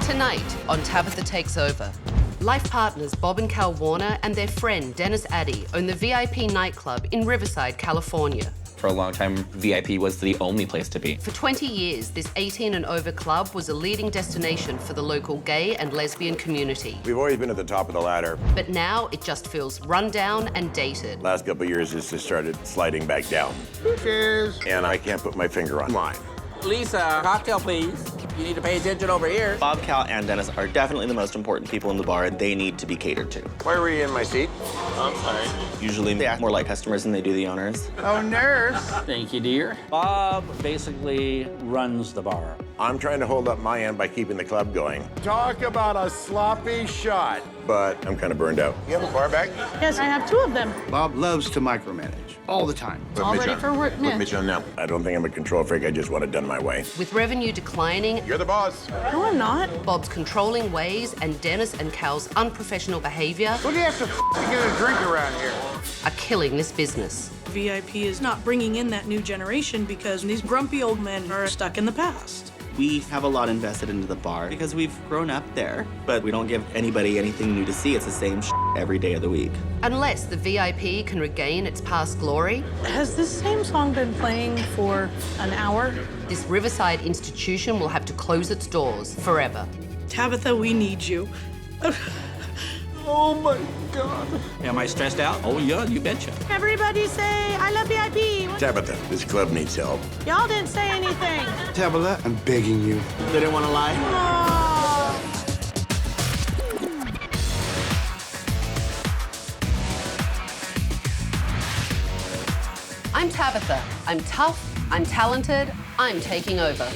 Tonight on Tabatha Takes Over, life partners Bob and Cal Warner and their friend Dennis Addy own the VIP Nightclub in Riverside, California. For a long time, VIP was the only place to be. For 20 years, this 18 and over club was a leading destination for the local gay and lesbian community. We've always been at the top of the ladder. But now it just feels run down and dated. Last couple of years, it's just started sliding back down. Cheers. And I can't put my finger on mine. Lisa, cocktail, please. You need to pay attention over here. Bob, Cal, and Dennis are definitely the most important people in the bar, and they need to be catered to. Why were you in my seat? I'm sorry. Usually, they act more like customers than they do the owners. Oh, nurse. Thank you, dear. Bob basically runs the bar. I'm trying to hold up my end by keeping the club going, Talk about a sloppy shot. but I'm kind of burned out. You have a bar back? Yes, I have two of them. Bob loves to micromanage all the time. All ready for work, Put Mitch. Mitch on now. I don't think I'm a control freak. I just want it done my way. With revenue declining, You're the boss. No, I'm not. Bob's controlling ways and Dennis and Cal's unprofessional behaviour What do you have to get a drink around here? are killing this business. VIP is not bringing in that new generation because these grumpy old men are stuck in the past. We have a lot invested into the bar because we've grown up there, but we don't give anybody anything new to see. It's the same every day of the week. Unless the VIP can regain its past glory, Has this same song been playing for an hour? this Riverside institution will have to close its doors forever. Tabatha, we need you. Oh, my God. Am I stressed out? Oh, yeah, you betcha. Everybody say, I love VIP. Tabatha, this club needs help. Y'all didn't say anything. Tabatha, I'm begging you. They didn't want to lie. Oh. I'm Tabatha. I'm tough, I'm talented, I'm taking over.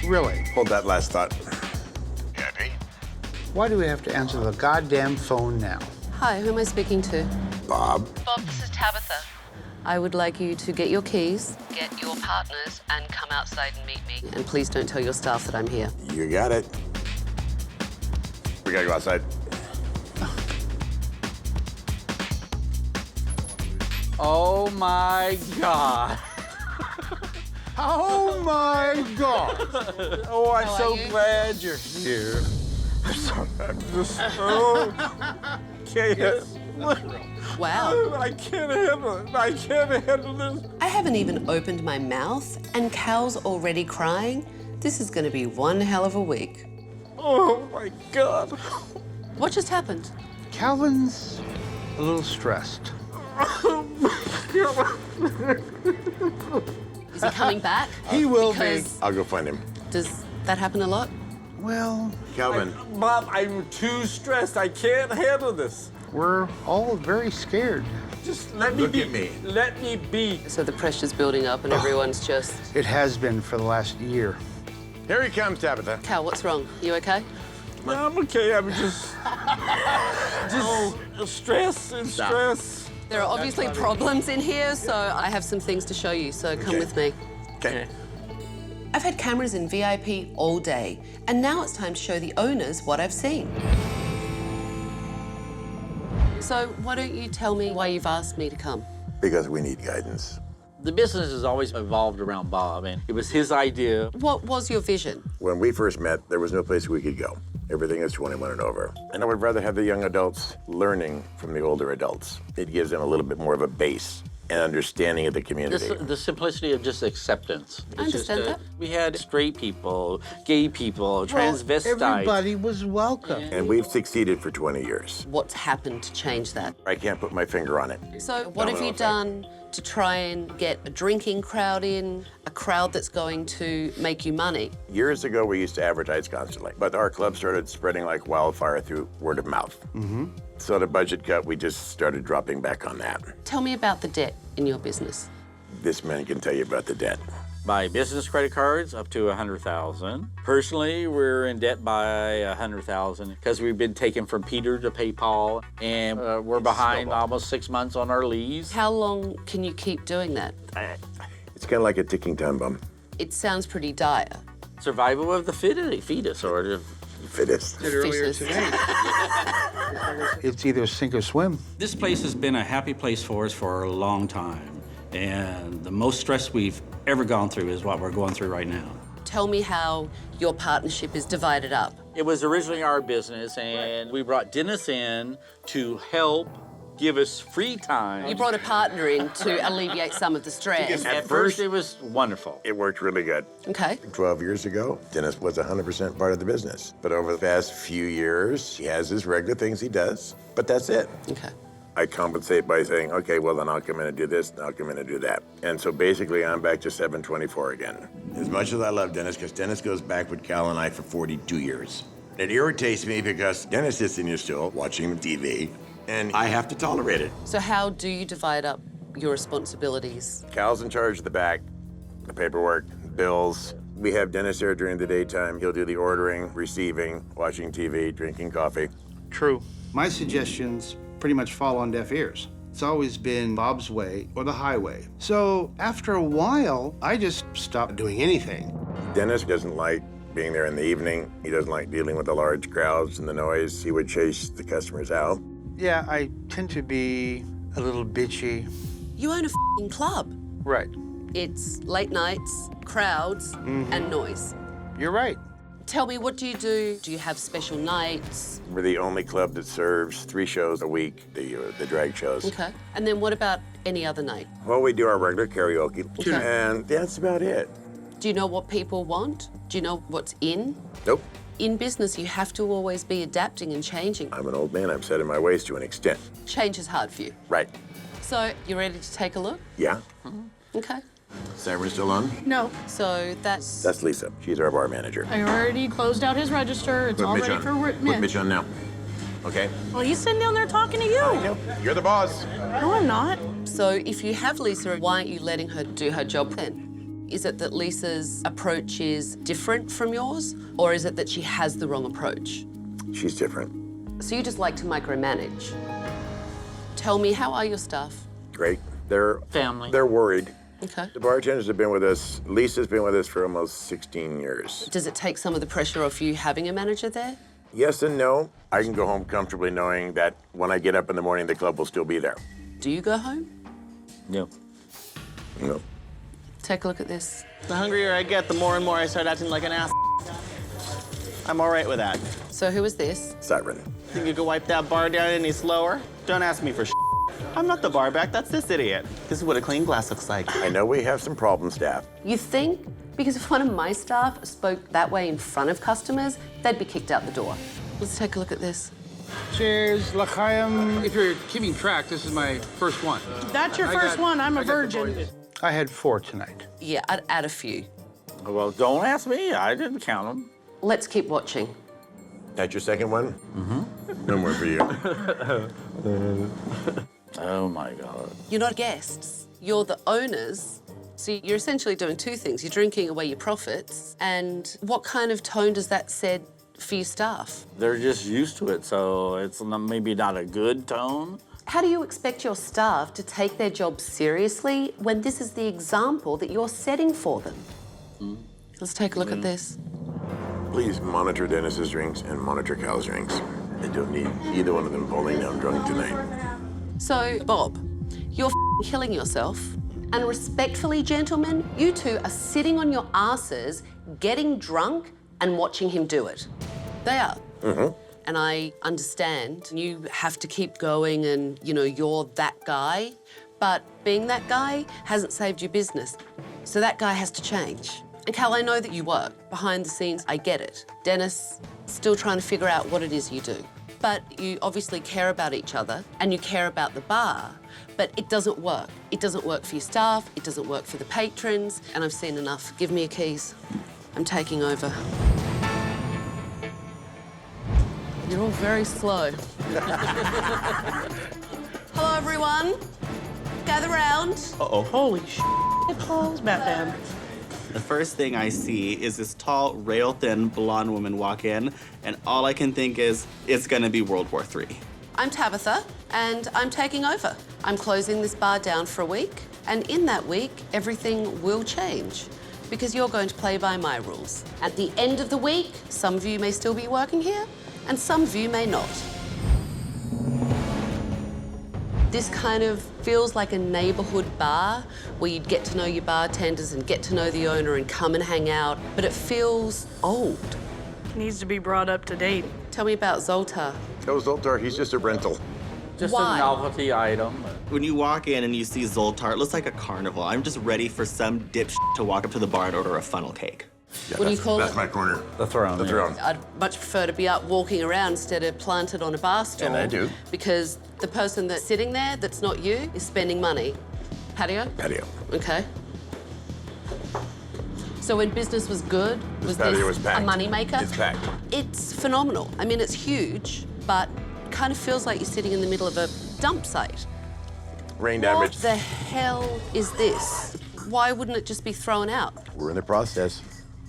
Really? Hold that last thought. Happy? Why do we have to answer the goddamn phone now? Hi, who am I speaking to? Bob? Bob, this is Tabatha. I would like you to get your keys, get your partners, and come outside and meet me. And please don't tell your staff that I'm here. You got it. We gotta go outside. Oh, my God. Oh, my God. Oh, I'm How so are you? glad you're here. I'm just so... Can't. Wow. I can't handle it. I can't handle this. I haven't even opened my mouth, and Cal's already crying. This is going to be one hell of a week. Oh, my God. What just happened? Calvin's a little stressed. Is he coming back? He will be. Because I'll go find him. does that happen a lot? Well, Calvin. Bob, I'm too stressed. I can't handle this. we're all very scared. Just let me Look be. at me. Let me be. So the pressure's building up and everyone's just... It has been for the last year. Here he comes, Tabatha. Cal, what's wrong? You okay? No, I'm okay. I'm just stress and stress. There are obviously problems in here, so I have some things to show you, so come Okay. with me. Okay. I've had cameras in VIP all day, and now it's time to show the owners what I've seen. So why don't you tell me why you've asked me to come? Because we need guidance. The business has always evolved around Bob, and it was his idea. What was your vision? When we first met, there was no place we could go. Everything is 21 and over. And I would rather have the young adults learning from the older adults. It gives them a little bit more of a base and understanding of the community. The simplicity of just acceptance. I understand that. We had straight people, gay people, transvestites. Everybody was welcome. And we've succeeded for 20 years. What's happened to change that? I can't put my finger on it. So what have you okay. done to try and get a drinking crowd in, a crowd that's going to make you money? Years ago, we used to advertise constantly, but our club started spreading like wildfire through word of mouth. So the budget cut, we just started dropping back on that. Tell me about the debt in your business. This man can tell you about the debt. By business credit cards, up to $100,000. Personally, we're in debt by $100,000 because we've been taken from Peter to pay Paul, and we're behind snowballed. almost 6 months on our lease. How long can you keep doing that? It's kind of like a ticking time bomb. It sounds pretty dire. Survival of the fetus, or Fittest. Did earlier Fittest. today. It's either sink or swim. This place has been a happy place for us for a long time. And the most stress we've ever gone through is what we're going through right now. Tell me how your partnership is divided up. It was originally our business, and we brought Dennis in to help give us free time. You brought a partner in to alleviate some of the stress. At first, it was wonderful. It worked really good. Okay. 12 years ago, Dennis was 100% part of the business. But over the past few years, he has his regular things he does, but that's it. Okay. I compensate by saying, okay, well, then I'll come in and do this, and I'll come in and do that. And so basically, I'm back to 724 again. As much as I love Dennis, because Dennis goes back with Cal and I for 42 years. It irritates me because Dennis sits in your stool watching TV, and I have to tolerate it. So how do you divide up your responsibilities? Cal's in charge of the back, the paperwork, bills. We have Dennis here during the daytime. He'll do the ordering, receiving, watching TV, drinking coffee. True. My suggestions pretty much fall on deaf ears. It's always been Bob's way or the highway. So after a while, I just stopped doing anything. Dennis doesn't like being there in the evening. He doesn't like dealing with the large crowds and the noise. He would chase the customers out. Yeah, I tend to be a little bitchy. You own a f***ing club. Right. It's late nights, crowds, and noise. You're right. Tell me, what do you do? Do you have special nights? We're the only club that serves 3 shows a week, the drag shows. Okay. And then what about any other night? Well, we do our regular karaoke, Okay. and that's about it. Do you know what people want? Do you know what's in? Nope. In business, you have to always be adapting and changing. I'm an old man. I'm set in my ways to an extent. Change is hard for you. Right. So, you ready to take a look? Yeah. Okay. Siren still on? No, So that's... That's Lisa. She's our bar manager. I already closed out his register. It's Put all Mitch ready on. for Put Mitch. Mitch on now. Okay? Well, he's sitting down there talking to you. You're the boss. No, I'm not. So if you have Lisa, why aren't you letting her do her job then? Is it that Lisa's approach is different from yours? Or is it that she has the wrong approach? She's different. So you just like to micromanage. Tell me, how are your staff? Great. They're Family. They're worried. Okay. The bartenders have been with us. Lisa's been with us for almost 16 years. Does it take some of the pressure off you having a manager there? Yes and no. I can go home comfortably knowing that when I get up in the morning, the club will still be there. Do you go home? No. No. Take a look at this. The hungrier I get, the more and more I start acting like an ass. I'm all right with that. So who is this? Siren. Think you could wipe that bar down any slower? Don't ask me for I'm not the bar back, that's this idiot. This is what a clean glass looks like. I know we have some problem staff. You think? Because if one of my staff spoke that way in front of customers, they'd be kicked out the door. Let's take a look at this. Cheers, l'chaim. If you're keeping track, this is my first one. That's your first one. I'm a virgin. I had 4 tonight. Yeah, I'd add a few. Well, don't ask me. I didn't count them. Let's keep watching. That's your second one? Mm-hmm. No more for you. Oh, my God. You're not guests. You're the owners. So you're essentially doing 2 things. You're drinking away your profits. And what kind of tone does that set for your staff? They're just used to it, so it's maybe not a good tone. How do you expect your staff to take their job seriously when this is the example that you're setting for them? Let's take a look at this. Please monitor Dennis's drinks and monitor Cal's drinks. I don't need either one of them falling down drunk tonight. So, Bob, you're killing yourself. And respectfully, gentlemen, you 2 are sitting on your asses, getting drunk and watching him do it. They are. And I understand you have to keep going and, you know, you're that guy. But being that guy hasn't saved your business. So that guy has to change. And Cal, I know that you work behind the scenes. I get it. Dennis, still trying to figure out what it is you do. But you obviously care about each other and you care about the bar. But it doesn't work. It doesn't work for your staff. It doesn't work for the patrons. And I've seen enough. Give me your keys. I'm taking over. You're all very slow. Hello, everyone. Gather round. Uh-oh. Holy it falls, Batman. The first thing I see is this tall, rail-thin, blonde woman walk in, and all I can think is, it's gonna be World War III. I'm Tabatha, and I'm taking over. I'm closing this bar down for a week, and in that week, everything will change. because you're going to play by my rules. At the end of the week, some of you may still be working here, and some of you may not. This kind of feels like a neighborhood bar where you'd get to know your bartenders and get to know the owner and come and hang out, but it feels old. Needs to be brought up to date. Tell me about Zoltar. Oh, Zoltar, he's just a rental. Just Why? a novelty item. When you walk in and you see Zoltar, it looks like a carnival. I'm just ready for some dipshit to walk up to the bar and order a funnel cake. Yeah, What do you call that's it? my corner. The throne. The yeah. throne. I'd much prefer to be out walking around instead of planted on a bar stool. And I do. Because the person that's sitting there that's not you is spending money. Patio? Patio. Okay. So when business was good, was patio this was packed. a money maker? It's packed. It's phenomenal. I mean, it's huge, but kind of feels like you're sitting in the middle of a dump site. Rain What damage. the hell is this? Why wouldn't it just be thrown out? We're in the process.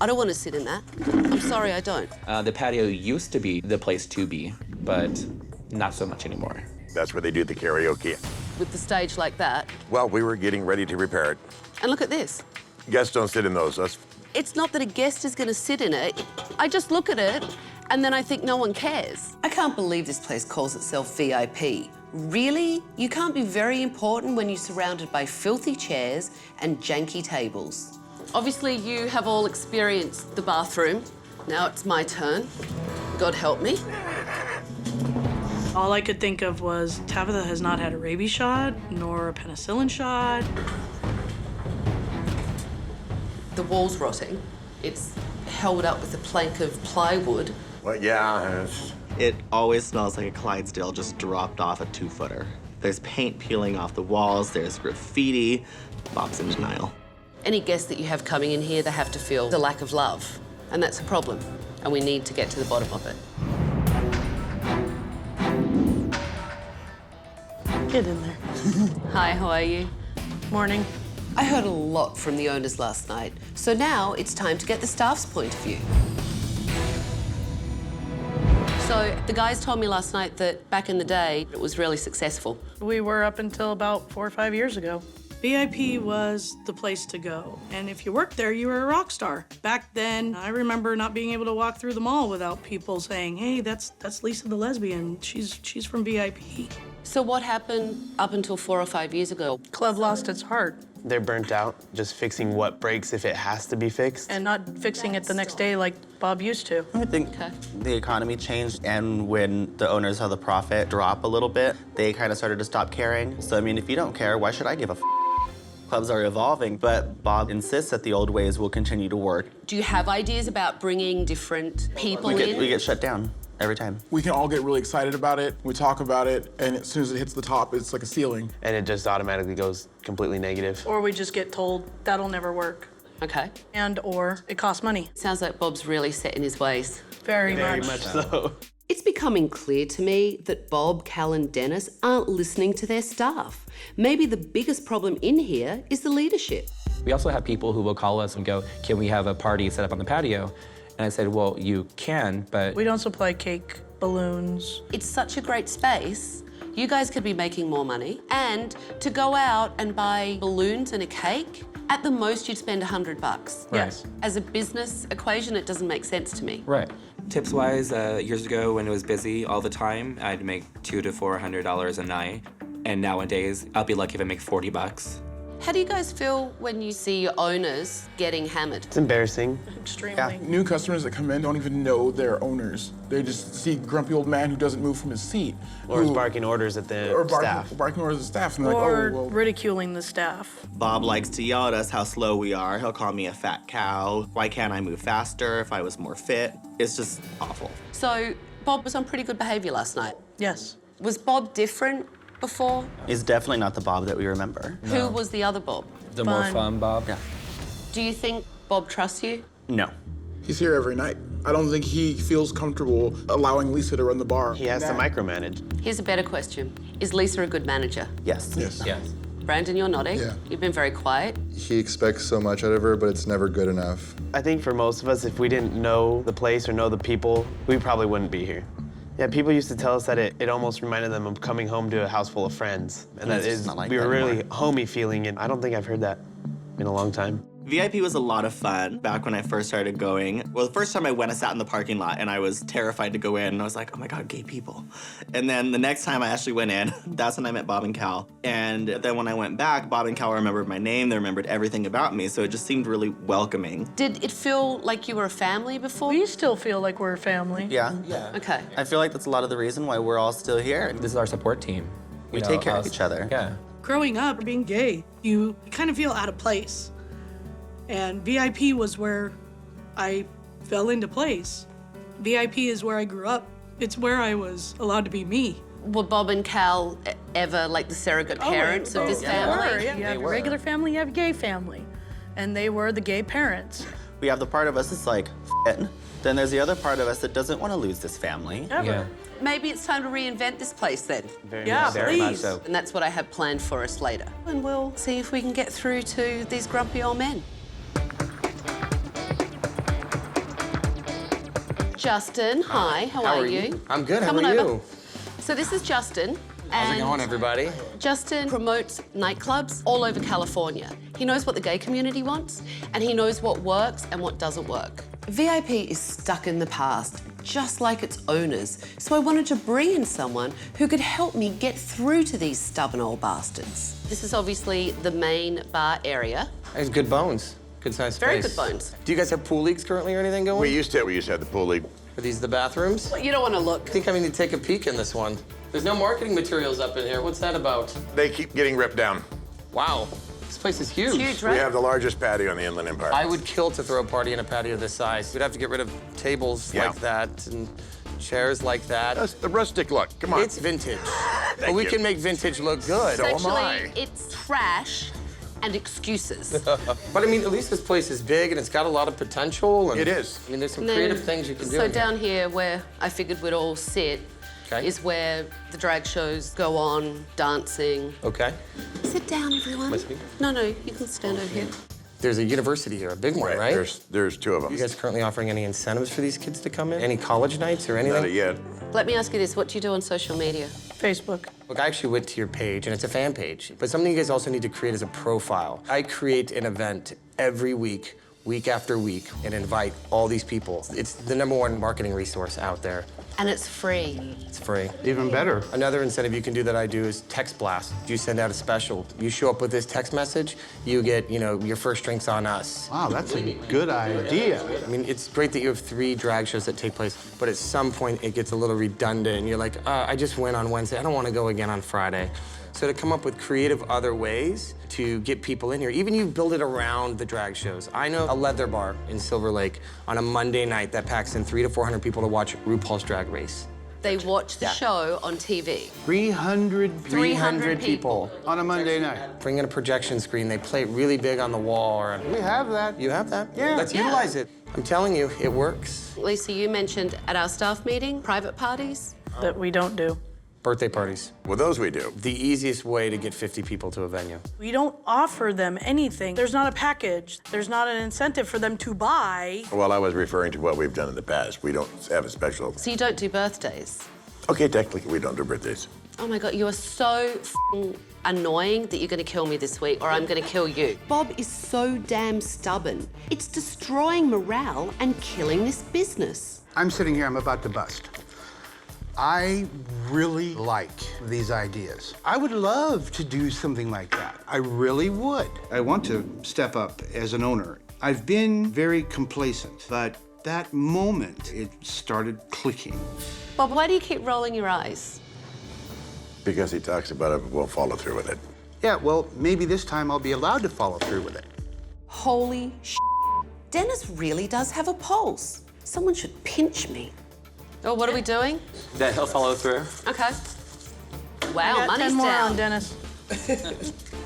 I don't want to sit in that. I'm sorry, I don't. The patio used to be the place to be, but not so much anymore. That's where they do the karaoke. With the stage like that. Well, we were getting ready to repair it. And look at this. Guests don't sit in those. It's not that a guest is going to sit in it. I just look at it and then I think no one cares. I can't believe this place calls itself VIP. Really? You can't be very important when you're surrounded by filthy chairs and janky tables. Obviously, you have all experienced the bathroom. Now it's my turn. God help me. All I could think of was Tabatha has not had a rabies shot, nor a penicillin shot. The wall's rotting. It's held up with a plank of plywood. Well, yeah. It always smells like a Clydesdale just dropped off a 2-footer. There's paint peeling off the walls, there's graffiti. Bob's in denial. Any guest that you have coming in here, they have to feel the lack of love. And that's a problem. And we need to get to the bottom of it. Get in there. Hi, how are you? Morning. I heard a lot from the owners last night, so now it's time to get the staff's point of view. So the guys told me last night that back in the day, it was really successful. We were up until about 4 or 5 years ago. VIP was the place to go, and if you worked there, you were a rock star. Back then, I remember not being able to walk through the mall without people saying, "Hey, that's Lisa the lesbian. She's from VIP." So what happened up until 4 or 5 years ago? Club lost its heart, They're burnt out, just fixing what breaks if it has to be fixed. and not fixing it the next day like Bob used to. I think Okay. the economy changed, and when the owners saw the profit drop a little bit, they kind of started to stop caring. So, I mean, if you don't care, why should I give a f? Clubs are evolving, but Bob insists that the old ways will continue to work. Do you have ideas about bringing different people in? We get shut down every time. We can all get really excited about it. We talk about it, and as soon as it hits the top, it's like a ceiling. And it just automatically goes completely negative. Or we just get told, that'll never work. Okay. And or it costs money. Sounds like Bob's really set in his ways. Very Very much. much so. It's becoming clear to me that Bob, Cal, and Dennis aren't listening to their staff. Maybe the biggest problem in here is the leadership. We also have people who will call us and go, can we have a party set up on the patio? And I said, well, you can, but We don't supply cake, balloons. It's such a great space. You guys could be making more money. And to go out and buy balloons and a cake, at the most you'd spend $100. Yes. As a business equation, it doesn't make sense to me. right. Tips-wise, years ago when it was busy all the time, I'd make $200 to $400 a night. And nowadays, I'll be lucky if I make $40. How do you guys feel when you see your owners getting hammered? It's embarrassing. Extremely. New customers that come in don't even know their owners. They just see grumpy old man who doesn't move from his seat. Or is who- barking orders at the or staff. barking orders at the staff. And they're Or like, oh, well, ridiculing the staff. Bob likes to yell at us how slow we are. He'll call me a fat cow. Why can't I move faster if I was more fit? It's just awful. So Bob was on pretty good behavior last night. Yes. Was Bob different before? It's definitely not the Bob that we remember. Who was the other Bob? The more Fun. fun, Bob. Yeah. Do you think Bob trusts you? No. he's here every night. I don't think he feels comfortable allowing Lisa to run the bar. He has to micromanage. Here's a better question. Is Lisa a good manager? Yes. Yes. Yes. Brandon, you're nodding. Yeah. You've been very quiet. He expects so much out of her, but it's never good enough. I think for most of us, if we didn't know the place or know the people, we probably wouldn't be here. Yeah, people used to tell us that it almost reminded them of coming home to a house full of friends. And that It's is, not like we were that really anymore. homey feeling, and I don't think I've heard that in a long time. VIP was a lot of fun back when I first started going. Well, the first time I went, I sat in the parking lot and I was terrified to go in. And I was like, oh my God, gay people. And then the next time I actually went in, that's when I met Bob and Cal. And then when I went back, Bob and Cal remembered my name. They remembered everything about me. So it just seemed really welcoming. Did it feel like you were a family before? We still feel like we're a family. Yeah. Okay. I feel like that's a lot of the reason why we're all still here. This is our support team. We take care of each other. Yeah. Growing up, being gay, you kind of feel out of place. And VIP was where I fell into place. VIP is where I grew up. It's where I was allowed to be me. Were Bob and Cal ever like the surrogate parents of this family? You have a regular family, you have a gay family. And they were the gay parents. We have the part of us that's like, F it. Then there's the other part of us that doesn't want to lose this family. Ever. Yeah. Maybe it's time to reinvent this place then. Yeah, Very much please. so. And that's what I have planned for us later. And we'll see if we can get through to these grumpy old men. Justin, hi, how are you? I'm good, Come how on are over. you? So this is Justin. How's it and going, everybody? Justin promotes nightclubs all over California. He knows what the gay community wants, and he knows what works and what doesn't work. VIP is stuck in the past, just like its owners, so I wanted to bring in someone who could help me get through to these stubborn old bastards. This is obviously the main bar area. There's good bones. Good sized Very space. good bones. Do you guys have pool leagues currently or anything going? We used to have the pool league. Are these the bathrooms? You don't want to look. I think I need to take a peek in this one. There's no marketing materials up in here. What's that about? They keep getting ripped down. Wow, this place is huge. It's huge, right? We have the largest patio in the Inland Empire. I would kill to throw a party in a patio this size. We'd have to get rid of tables Yeah. like that and chairs like that. That's the rustic look. Come on. It's vintage. But we you. can make vintage look good. So am Actually, I. it's trash and excuses. But I mean, at least this place is big and it's got a lot of potential. And, It is. I mean, there's some And then- creative things you can do. So in here. down here, where I figured we'd all sit, Okay. is where the drag shows go on, dancing. Okay. Sit down, everyone. Must be. No, you can stand over here. There's a university here, a big one, right? There's two of them. You guys currently offering any incentives for these kids to come in? Any college nights or anything? Not yet. Let me ask you this, what do you do on social media? Facebook. Look, I actually went to your page, and it's a fan page. But something you guys also need to create is a profile. I create an event every week, week after week, and invite all these people. It's the #1 marketing resource out there. And it's free. It's free. Even better. Another incentive you can do that I do is text blast. You send out a special. You show up with this text message, you get, your first drinks on us. Wow, that's a good idea. I mean, it's great that you have 3 drag shows that take place, but at some point it gets a little redundant. And you're like, I just went on Wednesday. I don't want to go again on Friday. So to come up with creative other ways to get people in here, even you build it around the drag shows. I know a leather bar in Silver Lake on a Monday night that packs in 300 to 400 people to watch RuPaul's Drag Race. They watch the show on TV. 300 people. on a Monday night. Bring in a projection screen. They play it really big on the wall. Or We have that. You have that? Yeah. Let's Yeah. utilize it. I'm telling you, it works. Lisa, you mentioned at our staff meeting, private parties. That we don't do. Birthday parties. Well, those we do. The easiest way to get 50 people to a venue. We don't offer them anything. There's not a package. There's not an incentive for them to buy. Well, I was referring to what we've done in the past. We don't have a special. So you don't do birthdays. Okay, technically, we don't do birthdays. Oh my God, you are so f***ing annoying that you're gonna kill me this week or I'm gonna kill you. Bob is so damn stubborn. It's destroying morale and killing this business. I'm sitting here, I'm about to bust. I really like these ideas. I would love to do something like that. I really would. I want to step up as an owner. I've been very complacent, but that moment, it started clicking. Bob, why do you keep rolling your eyes? Because he talks about it, but won't follow through with it. Yeah, well, maybe this time I'll be allowed to follow through with it. Holy sh**. Dennis really does have a pulse. Someone should pinch me. Oh, what are we doing? That he'll follow through. Okay. I Wow, got money's 10 more down. on Dennis.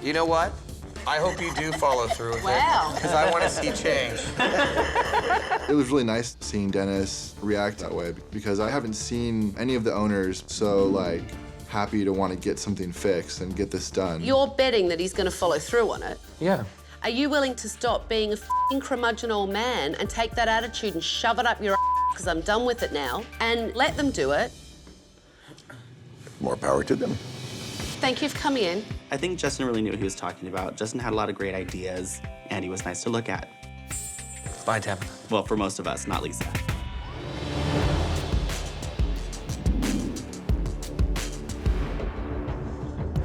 You know what? I hope you do follow through with Wow. it. Because I want to see change. It was really nice seeing Dennis react that way because I haven't seen any of the owners so happy to want to get something fixed and get this done. You're betting that he's gonna follow through on it. Yeah. Are you willing to stop being a f***ing curmudgeon old man and take that attitude and shove it up your ass, because I'm done with it now, and let them do it? More power to them. Thank you for coming in. I think Justin really knew what he was talking about. Justin had a lot of great ideas. and he was nice to look at. Bye, Tabatha. Well, for most of us, not Lisa.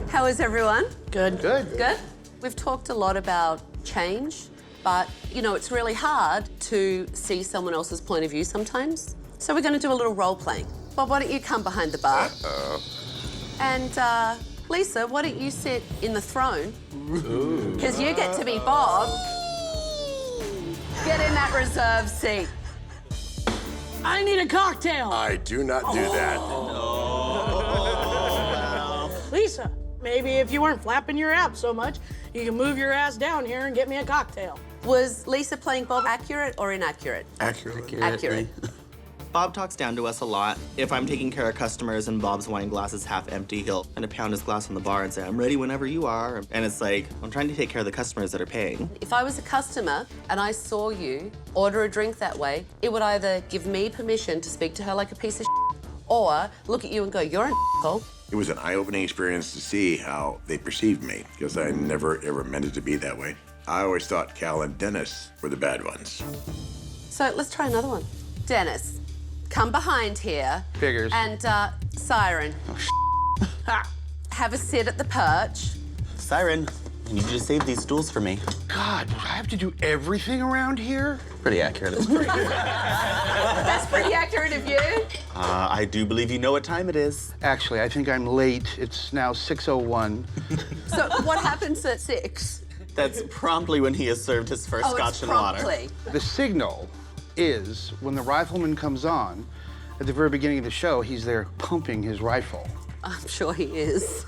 How is everyone? Good. Good. Good? We've talked a lot about change, but you know, it's really hard to see someone else's point of view sometimes. So we're going to do a little role playing. Bob, why don't you come behind the bar? And Lisa, why don't you sit in the throne? Because you get to be Bob. Get in that reserve seat. I need a cocktail. I do not do that. Lisa, maybe if you weren't flapping your abs so much, you can move your ass down here and get me a cocktail. Was Lisa playing Bob accurate or inaccurate? Accurately. Accurate. Bob talks down to us a lot. If I'm taking care of customers and Bob's wine glass is half empty, he'll kind of pound his glass on the bar and say, I'm ready whenever you are. And it's like, I'm trying to take care of the customers that are paying. If I was a customer and I saw you order a drink that way, it would either give me permission to speak to her like a piece of shit, or look at you and go, you're an asshole. It was an eye-opening experience to see how they perceived me, because I never, ever meant it to be that way. I always thought Cal and Dennis were the bad ones. So let's try another one. Dennis, come behind here. Figures. And Siren. Have a sit at the perch. Siren, I need you to save these stools for me. God, do I have to do everything around here? Pretty accurate. That's pretty accurate of you. I do believe you know what time it is. Actually, I think I'm late. It's now 6:01. So what happens at 6? That's promptly when he has served his first scotch and water. The signal is when the rifleman comes on, at the very beginning of the show, he's there pumping his rifle. I'm sure he is.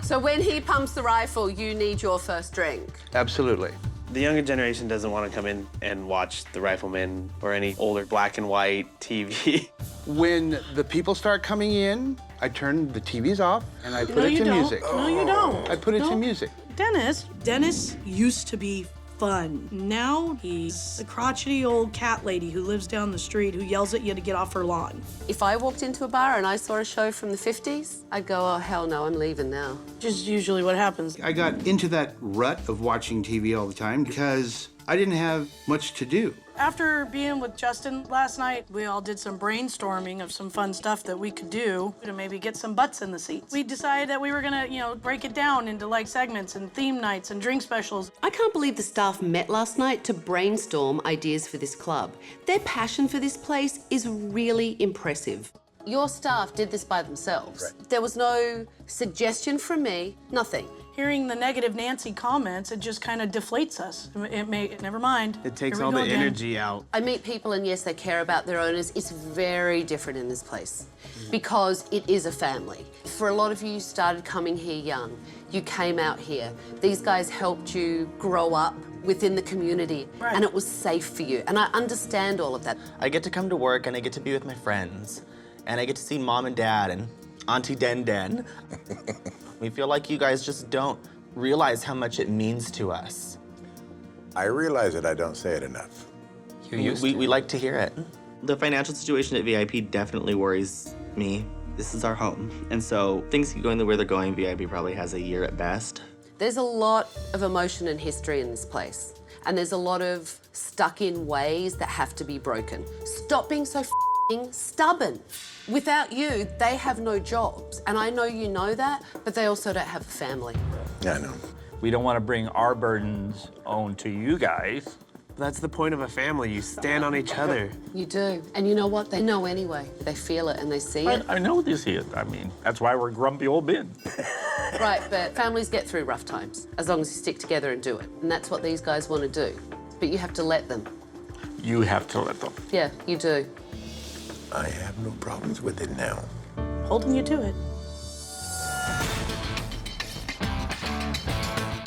So when he pumps the rifle, you need your first drink. Absolutely. The younger generation doesn't want to come in and watch The Rifleman or any older black and white TV. When the people start coming in, I turn the TVs off and I put it to music. No, you don't. I put it to music. Dennis used to be fun. Now he's a crotchety old cat lady who lives down the street who yells at you to get off her lawn. If I walked into a bar and I saw a show from the 50s, I'd go, oh, hell no, I'm leaving now. Just usually what happens. I got into that rut of watching TV all the time because I didn't have much to do. After being with Justin last night, we all did some brainstorming of some fun stuff that we could do to maybe get some butts in the seats. We decided that we were gonna, break it down into like segments and theme nights and drink specials. I can't believe the staff met last night to brainstorm ideas for this club. Their passion for this place is really impressive. Your staff did this by themselves. Right. There was no suggestion from me, nothing. Hearing the negative Nancy comments, it just kind of deflates us. Never mind. It takes all the energy out. I meet people and yes, they care about their owners. It's very different in this place because it is a family. For a lot of you started coming here young. You came out here. These guys helped you grow up within the community and it was safe for you. And I understand all of that. I get to come to work and I get to be with my friends. And I get to see Mom and Dad and Auntie Den Den. We feel like you guys just don't realize how much it means to us. I realize that I don't say it enough. We like to hear it. The financial situation at VIP definitely worries me. This is our home. And so things keep going the way they're going, VIP probably has a year at best. There's a lot of emotion and history in this place. And there's a lot of stuck-in ways that have to be broken. Stop being so stubborn. Without you, they have no jobs. And I know you know that, but they also don't have a family. Yeah, I know. We don't want to bring our burdens on to you guys. That's the point of a family. You stand on each other. You do. And you know what? They know anyway. They feel it and they see it. I know they see it. I mean, that's why we're grumpy old men. Right, but families get through rough times as long as you stick together and do it. And that's what these guys want to do. But you have to let them. You have to let them. Yeah, you do. I have no problems with it now. Holding you to it.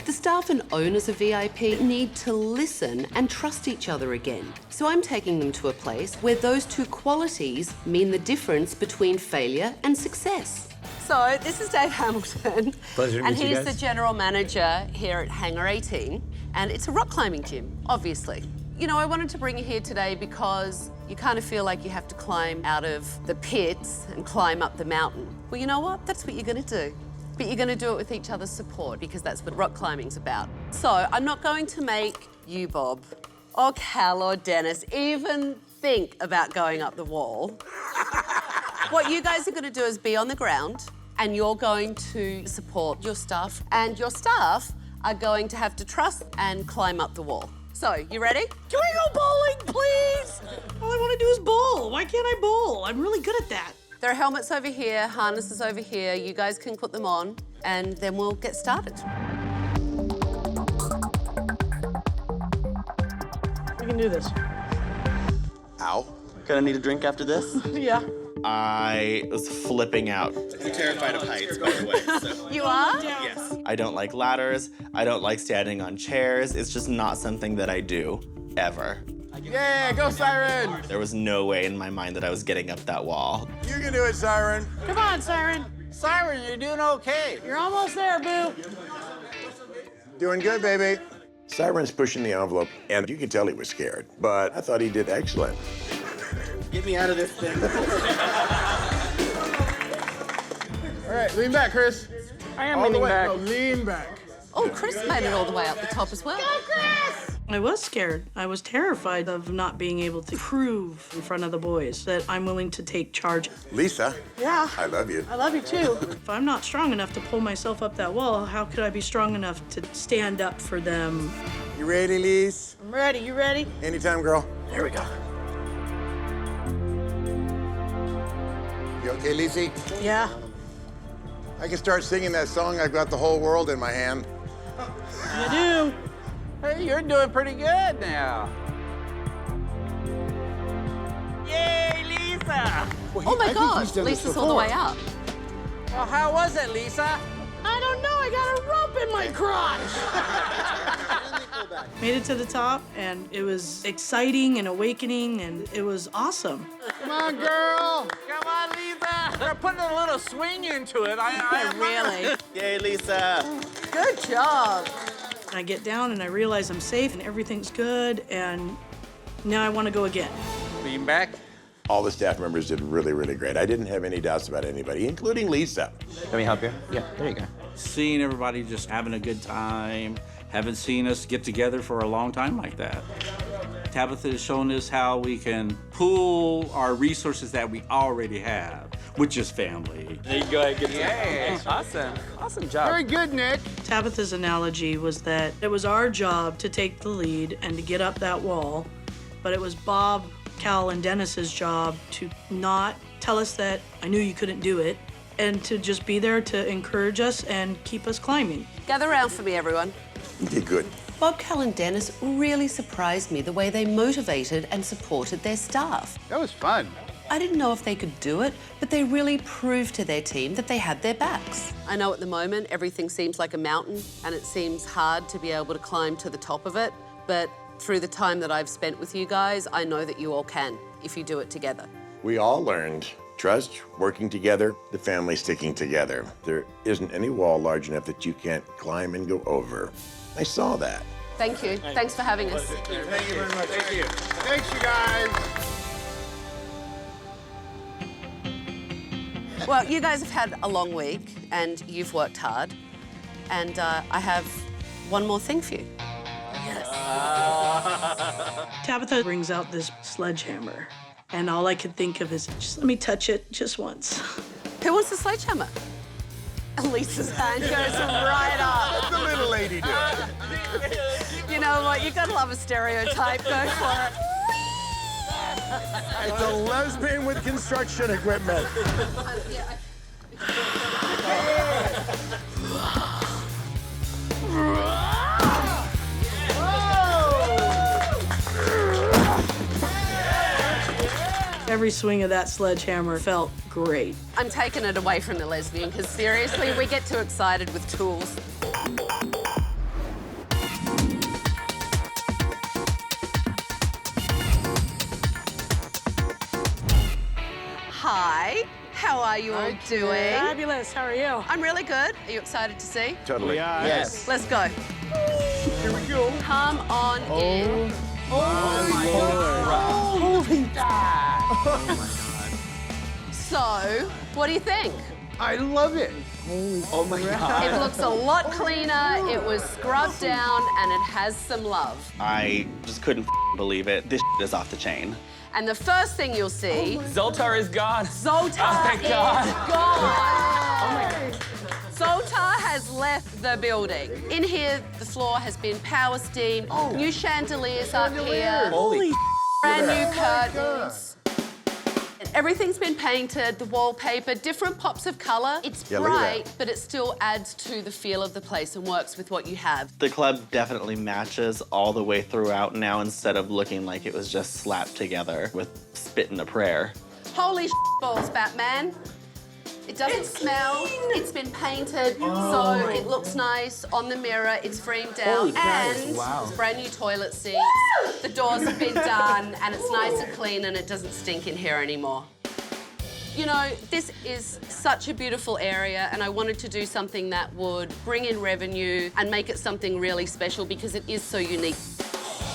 The staff and owners of VIP need to listen and trust each other again. So I'm taking them to a place where those two qualities mean the difference between failure and success. So this is Dave Hamilton. Pleasure to meet you And he's guys. the general manager here at Hangar 18. And it's a rock climbing gym, obviously. You know, I wanted to bring you here today because you kind of feel like you have to climb out of the pits and climb up the mountain. Well, you know what? That's what you're going to do. but you're gonna do it with each other's support because that's what rock climbing's about. So I'm not going to make you, Bob, or Cal or Dennis even think about going up the wall. What you guys are gonna do is be on the ground and you're going to support your staff, and your staff are going to have to trust and climb up the wall. So, you ready? Can we go bowling, please? All I want to do is bowl. Why can't I bowl? I'm really good at that. There are helmets over here, harnesses over here. You guys can put them on, and then we'll get started. We can do this. Ow. Gonna need a drink after this? Yeah. I was flipping out. I'm terrified of heights, by the way. So. You are? Yes. I don't like ladders. I don't like standing on chairs. It's just not something that I do, ever. Yeah, go Siren! There was no way in my mind that I was getting up that wall. You can do it, Siren. Come on, Siren. Siren, you're doing okay. You're almost there, Boo. Doing good, baby. Siren's pushing the envelope, and you could tell he was scared, but I thought he did excellent. Get me out of this thing. All right, lean back, Chris. I am All the leaning way. back. No, lean back. Oh, Chris made it all the way up the top as well. I was scared. I was terrified of not being able to prove in front of the boys that I'm willing to take charge. Lisa, Yeah. I love you. I love you too. If I'm not strong enough to pull myself up that wall, how could I be strong enough to stand up for them? You ready, Lise? I'm ready. You ready? Anytime, girl. There we go. You okay, Lizzie? Yeah. I can start singing that song, I've Got the Whole World in My Hand. You do. Hey, you're doing pretty good now. Yay, Lisa! Oh my God, Lisa's all the way up. Well, how was it, Lisa? I don't know. I got a rope in my crotch. Made it to the top, and it was exciting and awakening, and it was awesome. Come on, girl! Come on, Lisa! They're putting a little swing into it. Really? Yay, Lisa. Good job. I get down and I realize I'm safe and everything's good, and now I want to go again. Lean back. All the staff members did really, really great. I didn't have any doubts about anybody, including Lisa. Can we help you? Yeah, there you go. Seeing everybody just having a good time, haven't seen us get together for a long time like that. Tabatha has shown us how we can pool our resources that we already have, which is family. There you go ahead, get Yay, awesome. Awesome job. Very good, Nick. Tabatha's analogy was that it was our job to take the lead and to get up that wall, but it was Bob, Cal, and Dennis's job to not tell us that I knew you couldn't do it, and to just be there to encourage us and keep us climbing. Gather around for me, everyone. You did good. Bob, Cal, and Dennis really surprised me the way they motivated and supported their staff. That was fun. I didn't know if they could do it, but they really proved to their team that they had their backs. I know at the moment everything seems like a mountain and it seems hard to be able to climb to the top of it, but through the time that I've spent with you guys, I know that you all can if you do it together. We all learned trust, working together, the family sticking together. There isn't any wall large enough that you can't climb and go over. I saw that. Thank you. Thanks for having us. Thank you very much. Thank you. Thanks, you guys. Well, you guys have had a long week and you've worked hard. And I have one more thing for you. Yes. Tabatha brings out this sledgehammer, and all I could think of is, just let me touch it just once. Who wants the sledgehammer? Lisa's hand goes right up. Let the little lady do it. You know what? You gotta love a stereotype. Go for it. It's a lesbian with construction equipment. Every swing of that sledgehammer felt great. I'm taking it away from the lesbian because seriously, we get too excited with tools. Hi, how are you all doing? Fabulous, how are you? I'm really good. Are you excited to see? Totally. Yes. Let's go. Here we go. Come on in. Holy So, what do you think? I love it. Oh my God. It looks a lot cleaner, it was scrubbed down, and it has some love. I just couldn't believe it. This is off the chain. And the first thing you'll see... Zoltar is gone. Zoltar thank is God. gone. Zoltar has left the building. In here, the floor has been power steamed, new chandeliers up here, Holy brand new curtains. Everything's been painted, the wallpaper, different pops of colour. It's Yeah, look at bright, but it still adds to the feel of the place and works with what you have. The club definitely matches all the way throughout now instead of looking like it was just slapped together with spit and a prayer. Holy balls, Batman. It doesn't smell. It's been painted, so it looks nice on the mirror. It's framed out, and it's brand new toilet seats. The doors have been done, and it's nice and clean, and it doesn't stink in here anymore. You know, this is such a beautiful area, and I wanted to do something that would bring in revenue and make it something really special because it is so unique.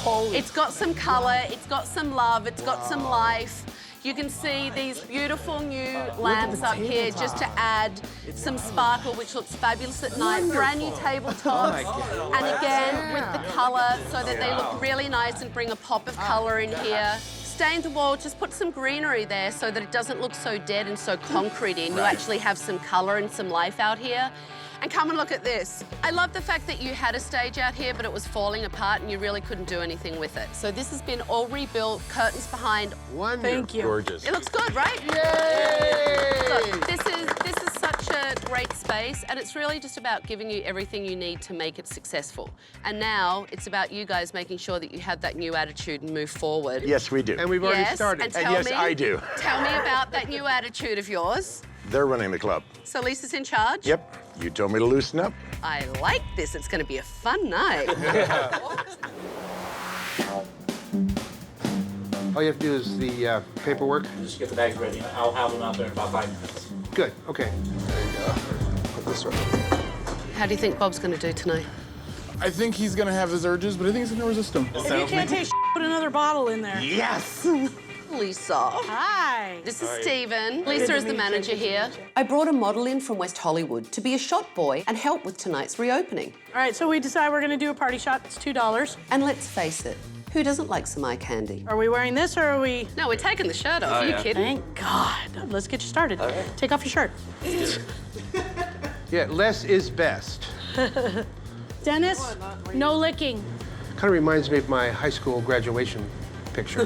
It's got some colour, it's got some love, it's got some life. You can see these beautiful new lamps up here just to add some sparkle, which looks fabulous at night. Brand new tabletops, and again with the colour so that they look really nice and bring a pop of colour in here. Stain the wall, just put some greenery there so that it doesn't look so dead and so concretey, and you actually have some colour and some life out here. And come and look at this. I love the fact that you had a stage out here, but it was falling apart and you really couldn't do anything with it. So this has been all rebuilt, curtains behind. Wonderful. Thank you. Gorgeous. It looks good, right? Yay! Look, this is such a great space, and it's really just about giving you everything you need to make it successful. And now it's about you guys making sure that you have that new attitude and move forward. Yes, we do. And we've already Yes, started. and tell yes, me, I do. Tell me about that new attitude of yours. They're running the club. So Lisa's in charge? Yep. You told me to loosen up. I like this. It's going to be a fun night. All you have to do is the paperwork. Just get the bags ready. I'll have them out there in about 5 minutes. Good, okay. Put this right. How do you think Bob's going to do tonight? I think he's gonna have his urges, but I think he's gonna resist them. If you can't take put another bottle in there. Yes! Lisa. Hi. This is Stephen. Lisa is the manager here. I brought a model in from West Hollywood to be a shot boy and help with tonight's reopening. All right, so we decide we're gonna do a party shot. It's $2. And let's face it, who doesn't like some eye candy? Are we wearing this or are we? No, we're taking the shirt off. Are you kidding? Thank God. Let's get you started. Take off your shirt. Yeah, less is best. Dennis, no licking. Kind of reminds me of my high school graduation picture.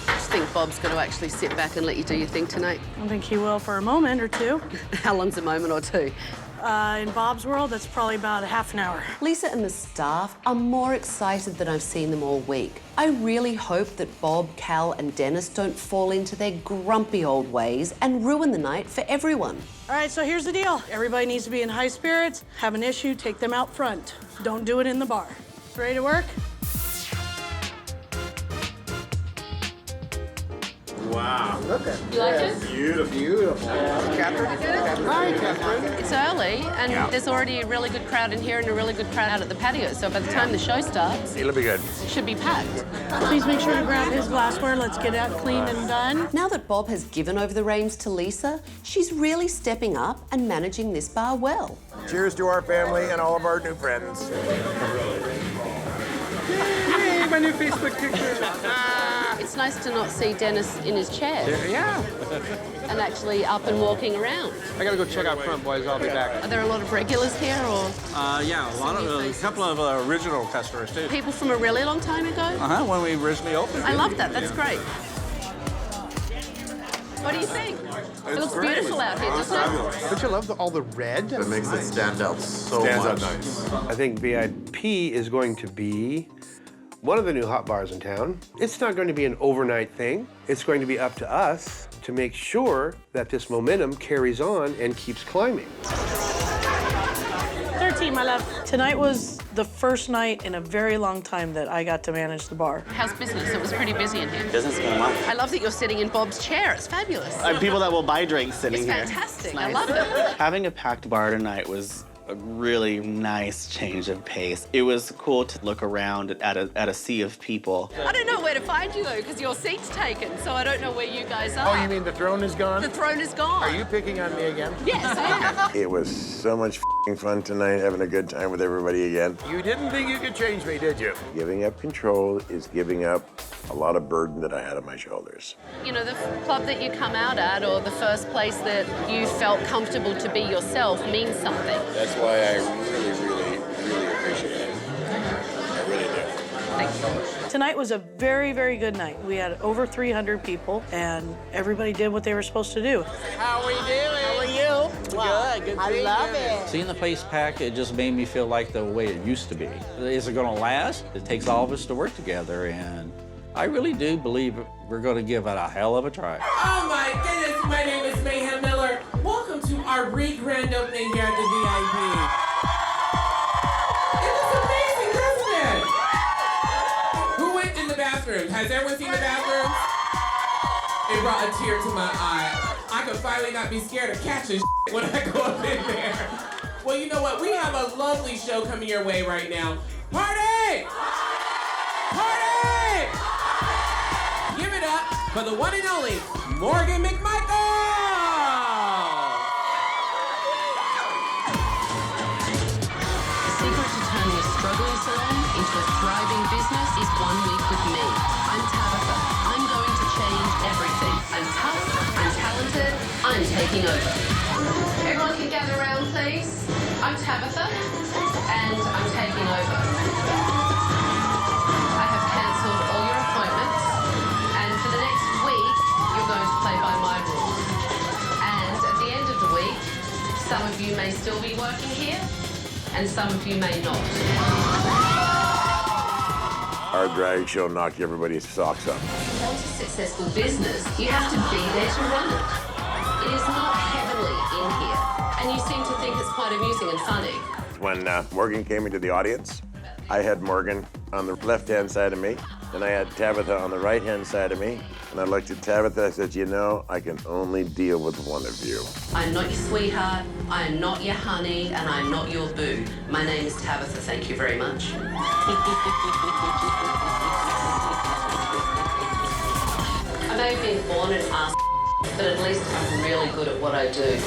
Just think Bob's going to actually sit back and let you do your thing tonight. I don't think he will for a moment or two. How long's a moment or two? In Bob's world, that's probably about a half an hour. Lisa and the staff are more excited than I've seen them all week. I really hope that Bob, Cal, and Dennis don't fall into their grumpy old ways and ruin the night for everyone. All right, so here's the deal. Everybody needs to be in high spirits. Have an issue, take them out front. Don't do it in the bar. Ready to work? Wow. You like it? Beautiful. Catherine? Hi, Catherine. It's early, and there's already a really good crowd in here and a really good crowd out at the patio, so by the time the show starts, It'll be good. it should be packed. Please make sure to grab his glassware. Let's get that clean and done. Now that Bob has given over the reins to Lisa, she's really stepping up and managing this bar well. Cheers to our family and all of our new friends. Hey, my new Facebook picture. It's nice to not see Dennis in his chair Yeah. and actually up and walking around. I gotta go check out front, boys. I'll be back. Are there a lot of regulars here, or Yeah, a couple of original customers too. people from a really long time ago? When we originally opened. I love that. That's great. What do you think? It looks beautiful out here, doesn't it? Don't you love all the red? It makes it stand out so Stands much. out nice. I think VIP is going to be one of the new hot bars in town. It's not going to be an overnight thing. It's going to be up to us to make sure that this momentum carries on and keeps climbing. 13, my love. Tonight was the first night in a very long time that I got to manage the bar. How's business? It was pretty busy in here. Business going well. I love that you're sitting in Bob's chair. It's fabulous. People that will buy drinks sitting It's here. fantastic. It's I nice. love it. Having a packed bar tonight was a really nice change of pace. It was cool to look around at a sea of people. I don't know where to find you, though, because your seat's taken, so I don't know where you guys are. Oh, you mean the throne is gone? The throne is gone. Are you picking on me again? Yes, I am. It was so much fun tonight, having a good time with everybody again. You didn't think you could change me, did you? Giving up control is giving up a lot of burden that I had on my shoulders. You know, the club that you come out at, or the first place that you felt comfortable to be yourself, means something. That's why I really appreciate it. I really do. Thank you. Tonight was a very, very good night. We had over 300 people, and everybody did what they were supposed to do. How we doing? How are you? Good. I love it. Seeing the place packed, it just made me feel like the way it used to be. Is it going to last? It takes all of us to work together, and I really do believe we're going to give it a hell of a try. Oh my goodness, my name is Mayhem Miller. Welcome to our re-grand opening here at the VIP. It was amazing, doesn't it? Who went in the bathroom? Has everyone seen the bathroom? It brought a tear to my eye. I could finally not be scared of catching when I go up in there. Well, you know what? We have a lovely show coming your way right now. Party! Party! Give it up for the one and only Morgan McMichael! The secret to turning a struggling salon into a thriving business is 1 week with me. I'm Tabatha. I'm going to change everything. I'm tough, I'm talented, I'm taking over. Everyone can gather around, please. I'm Tabatha, and I'm taking over. I have cancelled all your appointments, and for the next week, you're going to play by my rules. And at the end of the week, some of you may still be working here, and some of you may not. Our drag show knocked everybody's socks up. If you want a successful business, you have to be there to run it. It is not heavily in here, and you seem to think it's quite amusing and funny. When Morgan came into the audience, I had Morgan on the left-hand side of me, and I had Tabatha on the right-hand side of me. And I looked at Tabatha, I said, you know, I can only deal with one of you. I'm not your sweetheart, I am not your honey, and I'm not your boo. My name is Tabatha, thank you very much. I may have been born an ass, but at least I'm really good at what I do.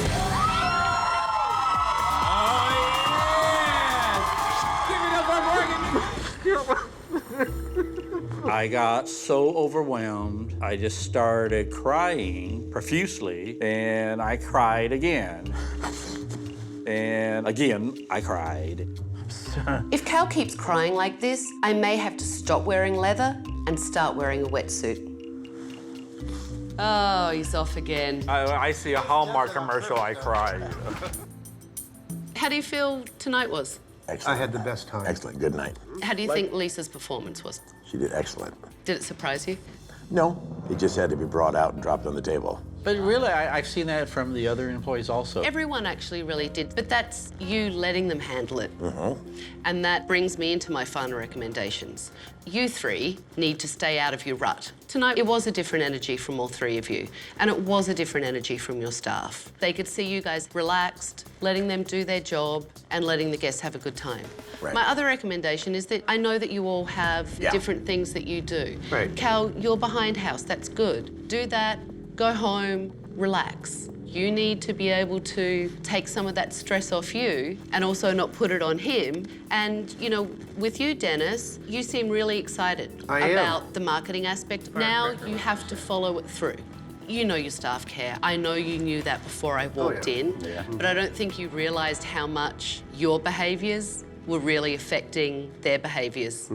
I got so overwhelmed, I just started crying profusely, and I cried again. And again, I cried. If Cal keeps crying like this, I may have to stop wearing leather and start wearing a wetsuit. Oh, he's off again. I see a Hallmark commercial, I cry. How do you feel tonight was? Excellent. I had the best time. Excellent, good night. How do you think Lisa's performance was? She did excellent. Did it surprise you? No, it just had to be brought out and dropped on the table. But really, I've seen that from the other employees also. Everyone actually really did, but that's you letting them handle it. And that brings me into my final recommendations. You three need to stay out of your rut. Tonight, it was a different energy from all three of you, and it was a different energy from your staff. They could see you guys relaxed, letting them do their job, and letting the guests have a good time. Right. My other recommendation is that I know that you all have different things that you do. Right. Cal, you're behind house, that's good. Do that, go home, relax. You need to be able to take some of that stress off you and also not put it on him. And, you know, with you, Dennis, you seem really excited about the marketing aspect. Now you have to follow it through. You know your staff care. I know you knew that before I walked in, but I don't think you realised how much your behaviours were really affecting their behaviours.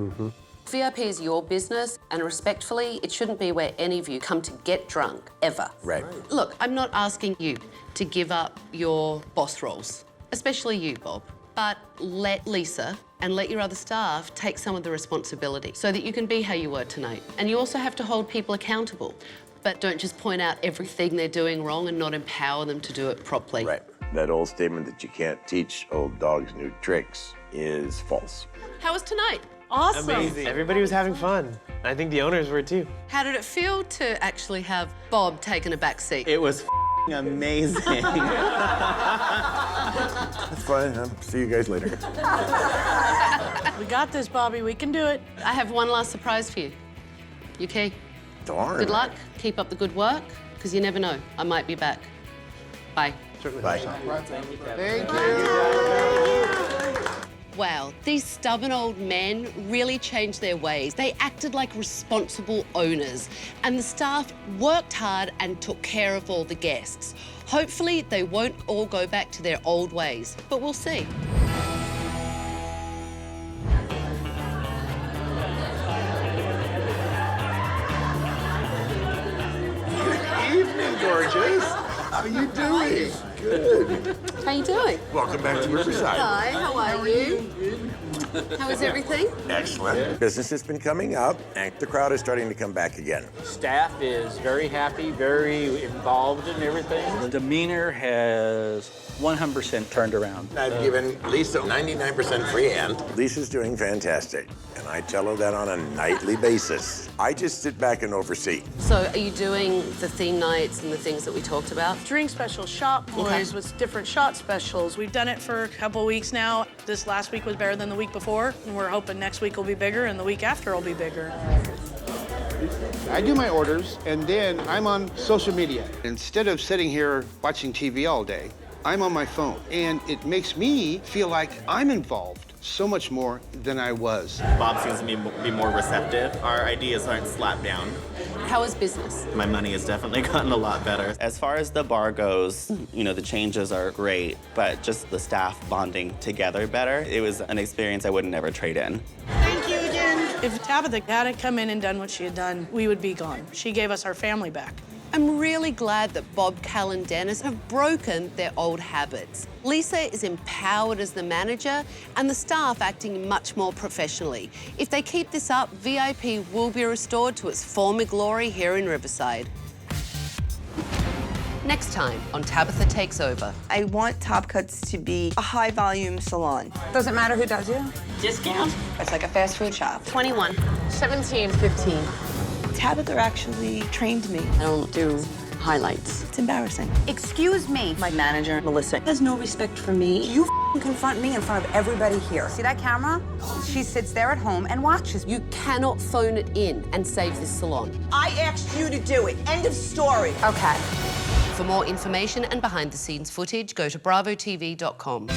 VIP is your business, and respectfully, it shouldn't be where any of you come to get drunk, ever. Right. Look, I'm not asking you to give up your boss roles, especially you, Bob, but let Lisa and let your other staff take some of the responsibility so that you can be how you were tonight. And you also have to hold people accountable, but don't just point out everything they're doing wrong and not empower them to do it properly. Right. That old statement that you can't teach old dogs new tricks is false. How was tonight? Awesome. Amazing. Everybody was having fun. I think the owners were too. How did it feel to actually have Bob taking a back seat? It was amazing. That's fine. See you guys later. We got this, Bobby. We can do it. I have one last surprise for you. You okay? Darn. Good luck. Keep up the good work, because you never know. I might be back. Bye. Bye. Thank you. Wow, these stubborn old men really changed their ways. They acted like responsible owners, and the staff worked hard and took care of all the guests. Hopefully, they won't all go back to their old ways, but we'll see. Good evening, gorgeous. How are you doing? Good. How you doing? Welcome back to Riverside. Hi, how are you? How is everything? Excellent. Business has been coming up, and the crowd is starting to come back again. Staff is very happy, very involved in everything. The demeanor has 100% turned around. I've given Lisa 99% free hand. Lisa's doing fantastic, and I tell her that on a nightly basis. I just sit back and oversee. So are you doing the theme nights and the things that we talked about? Drink specials, shop boys with different shot specials. We've done it for a couple weeks now. This last week was better than the week before, and we're hoping next week will be bigger and the week after will be bigger. I do my orders, and then I'm on social media. Instead of sitting here watching TV all day, I'm on my phone, and it makes me feel like I'm involved so much more than I was. Bob seems to be more receptive. Our ideas aren't slapped down. How is business? My money has definitely gotten a lot better. As far as the bar goes, you know, the changes are great, but just the staff bonding together better, it was an experience I would never trade in. Thank you again. If Tabatha hadn't come in and done what she had done, we would be gone. She gave us our family back. I'm really glad that Bob, Cal, and Dennis have broken their old habits. Lisa is empowered as the manager, and the staff acting much more professionally. If they keep this up, VIP will be restored to its former glory here in Riverside. Next time on Tabatha Takes Over. I want Top Cuts to be a high-volume salon. Doesn't matter who does you. Discount? It's like a fast food shop. 21. 17, 15. Tabatha actually trained me. I don't do highlights. It's embarrassing. Excuse me. My manager, Melissa, has no respect for me. You confront me in front of everybody here. See that camera? She sits there at home and watches. You cannot phone it in and save this salon. I asked you to do it. End of story. Okay. For more information and behind-the-scenes footage, go to bravotv.com.